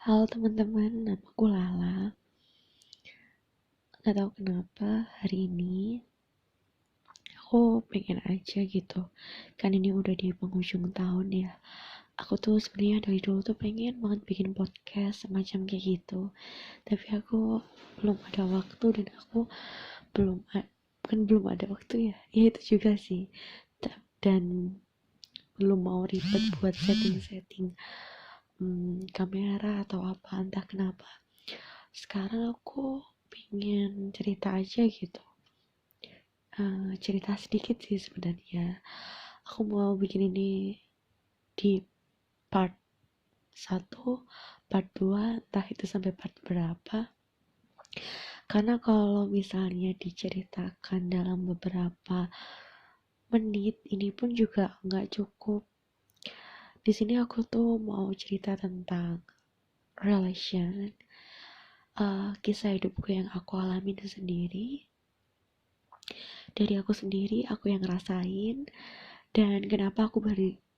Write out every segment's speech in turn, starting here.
Halo teman-teman, namaku Lala. Gak tahu kenapa hari ini aku pengen aja gitu. Kan ini udah di penghujung tahun ya. Aku tuh sebenarnya dari dulu tuh pengen banget bikin podcast semacam kayak gitu. Tapi aku belum ada waktu dan aku bukan belum ada waktu ya. Ya itu juga sih. Dan belum mau ribet buat setting-setting kamera atau apa, entah kenapa. Sekarang aku pengen cerita aja gitu. Cerita sedikit sih sebenarnya. Aku mau bikin ini di part 1, part 2, entah itu sampai part berapa. Karena kalau misalnya diceritakan dalam beberapa menit, ini pun juga nggak cukup. Di sini aku tuh mau cerita tentang relation, kisah hidupku yang aku alamin sendiri. Dari aku sendiri, aku yang ngerasain. Dan kenapa aku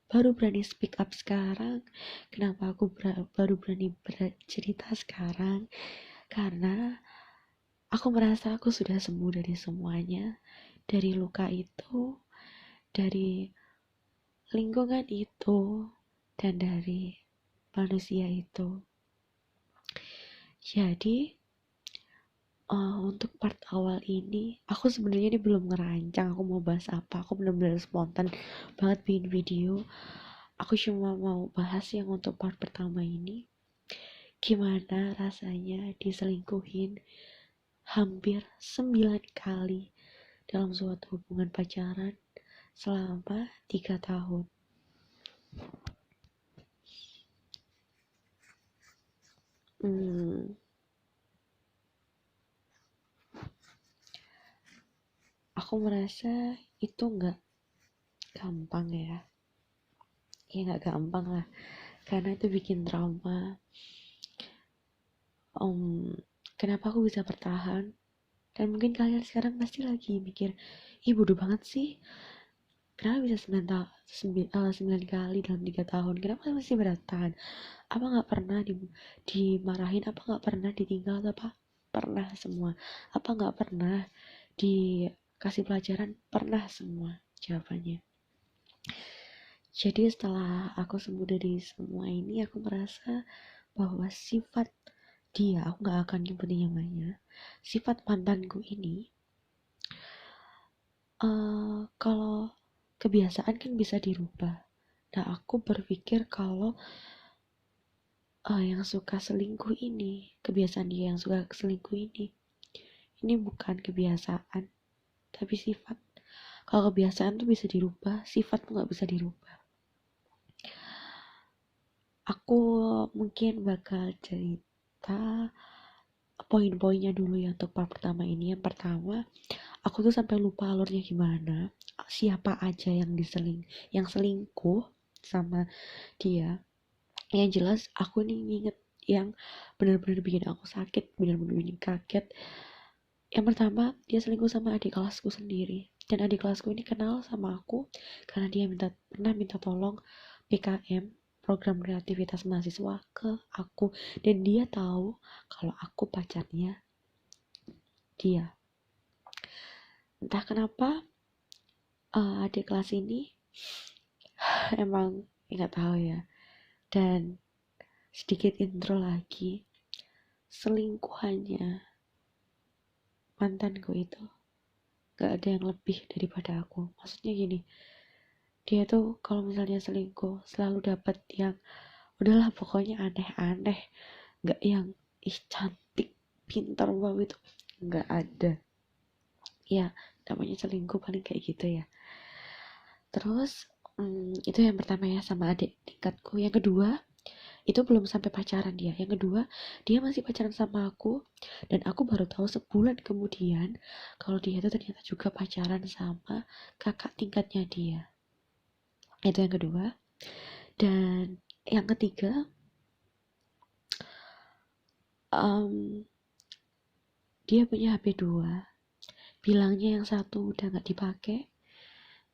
baru berani speak up sekarang, kenapa aku baru berani bercerita sekarang, karena aku merasa aku sudah sembuh dari semuanya, dari luka itu, dari lingkungan itu, dan dari manusia itu. Jadi untuk part awal ini aku sebenarnya ini belum ngerancang aku mau bahas apa. Aku benar-benar spontan banget bikin video. Aku cuma mau bahas yang untuk part pertama ini, gimana rasanya diselingkuhin hampir 9 kali dalam suatu hubungan pacaran selama 3 tahun. Aku merasa itu nggak gampang ya. Ya nggak gampang lah, karena itu bikin trauma. Kenapa aku bisa bertahan? Dan mungkin kalian sekarang pasti lagi mikir, ih bodoh banget sih, kenapa bisa 9 kali dalam 3 tahun, kenapa masih bertahan? Apa gak pernah dimarahin, apa gak pernah ditinggal, apa pernah semua, apa gak pernah dikasih pelajaran, pernah semua jawabannya. Jadi setelah aku sembuh dari semua ini, aku merasa bahwa sifat dia, aku gak akan nyebutin namanya, sifat mantanku ini, kalau kebiasaan kan bisa dirubah. Nah, aku berpikir kalau yang suka selingkuh ini, kebiasaan dia yang suka selingkuh ini bukan kebiasaan, tapi sifat. Kalau kebiasaan tuh bisa dirubah, sifat tuh nggak bisa dirubah. Aku mungkin bakal cerita poin-poinnya dulu ya untuk part pertama ini. Yang pertama, aku tuh sampai lupa alurnya gimana, siapa aja yang selingkuh sama dia. Yang jelas aku nih nginget yang benar-benar bikin aku sakit, benar-benar bikin kaget. Yang pertama, dia selingkuh sama adik kelasku sendiri, dan adik kelasku ini kenal sama aku karena dia pernah minta tolong PKM, program kreativitas mahasiswa, ke aku, dan dia tahu kalau aku pacarnya dia. Entah kenapa adik kelas ini emang nggak tahu ya. Dan sedikit intro lagi, selingkuhannya mantanku itu gak ada yang lebih daripada aku. Maksudnya gini, dia tuh kalau misalnya selingkuh selalu dapat yang udahlah pokoknya aneh-aneh, gak yang ih cantik pintar wow, itu gak ada ya. Namanya selingkuh paling kayak gitu ya. Terus itu yang pertama ya, sama adik tingkatku. Yang kedua, itu belum sampai pacaran dia. Yang kedua, dia masih pacaran sama aku, dan aku baru tahu sebulan kemudian kalau dia itu ternyata juga pacaran sama kakak tingkatnya dia. Itu yang kedua. Dan yang ketiga, dia punya HP 2. Bilangnya yang satu udah gak dipakai,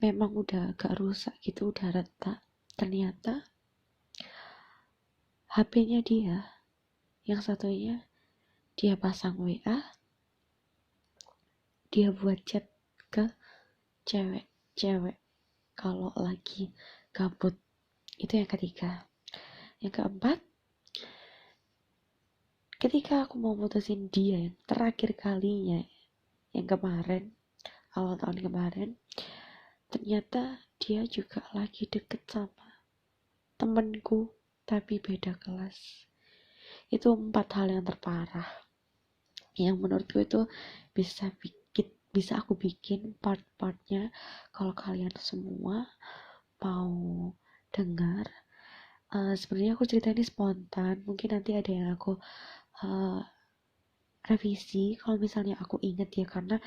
memang udah agak rusak gitu, udah retak. Ternyata HP-nya dia yang satunya dia pasang WA, dia buat chat ke cewek-cewek kalau lagi gabut. Itu yang ketiga. Yang keempat, ketika aku mau mutusin dia yang terakhir kalinya, yang kemarin, awal tahun kemarin, ternyata dia juga lagi deket sama temenku, tapi beda kelas. Itu 4 hal yang terparah yang menurutku itu bisa aku bikin part-partnya. Kalau kalian semua mau dengar, sebenarnya aku cerita ini spontan, mungkin nanti ada yang aku uh, revisi kalau misalnya aku inget ya, karena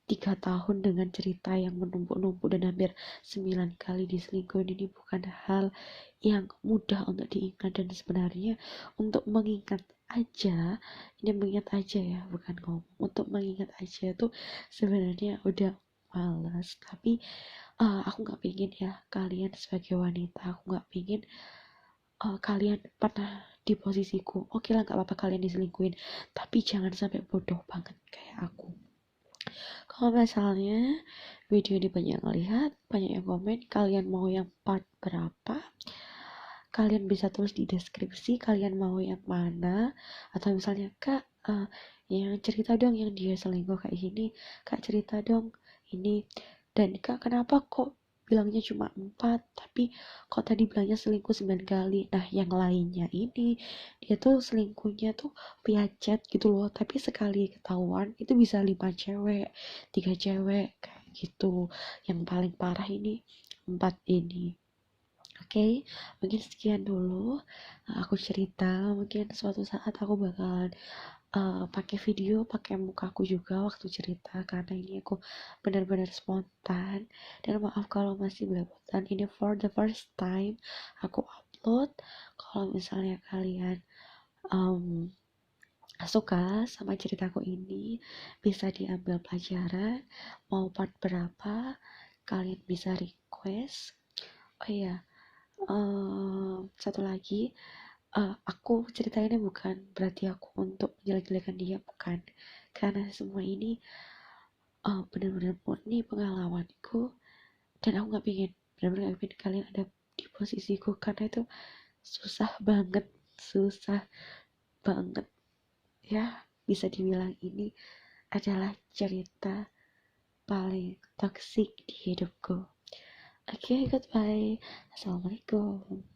3 tahun dengan cerita yang menumpuk-numpuk dan hampir 9 kali diselingkuhin ini bukan hal yang mudah untuk diingat. Dan sebenarnya untuk mengingat aja, ini mengingat aja ya, bukan ngomong, untuk mengingat aja tuh sebenarnya udah males. Tapi aku nggak pingin ya kalian sebagai wanita, aku nggak pingin kalian pernah di posisiku. Oke lah, nggak apa-apa kalian diselingkuhin, tapi jangan sampai bodoh banget kayak aku. Kalau misalnya video ini banyak yang lihat, banyak yang komen, kalian mau yang part berapa? Kalian bisa tulis di deskripsi kalian mau yang mana. Atau misalnya, Kak, yang cerita dong yang dia selingkuh kayak gini. Kak, cerita dong ini. Dan Kak, kenapa kok bilangnya cuma 4, tapi kok tadi bilangnya selingkuh 9 kali. Nah, yang lainnya ini, dia tuh selingkuhnya tuh via chat gitu loh, tapi sekali ketahuan itu bisa 5 cewek, 3 cewek kayak gitu. Yang paling parah ini 4 ini. Oke, mungkin sekian dulu aku cerita. Mungkin suatu saat aku bakalan pakai video, pakai mukaku juga waktu cerita, karena ini aku benar-benar spontan. Dan maaf kalau masih belepotan, ini for the first time aku upload. Kalau misalnya kalian um, suka sama ceritaku ini, bisa diambil pelajaran. Mau part berapa, kalian bisa request. Oh iya, satu lagi, aku cerita ini bukan berarti aku untuk menjelek-jelekan dia, bukan, karena semua ini benar-benar murni pengalamanku. Dan aku nggak pingin, benar-benar nggak pingin kalian ada di posisiku, karena itu susah banget, susah banget ya. Bisa dibilang ini adalah cerita paling toksik di hidupku. Oke, goodbye, assalamualaikum.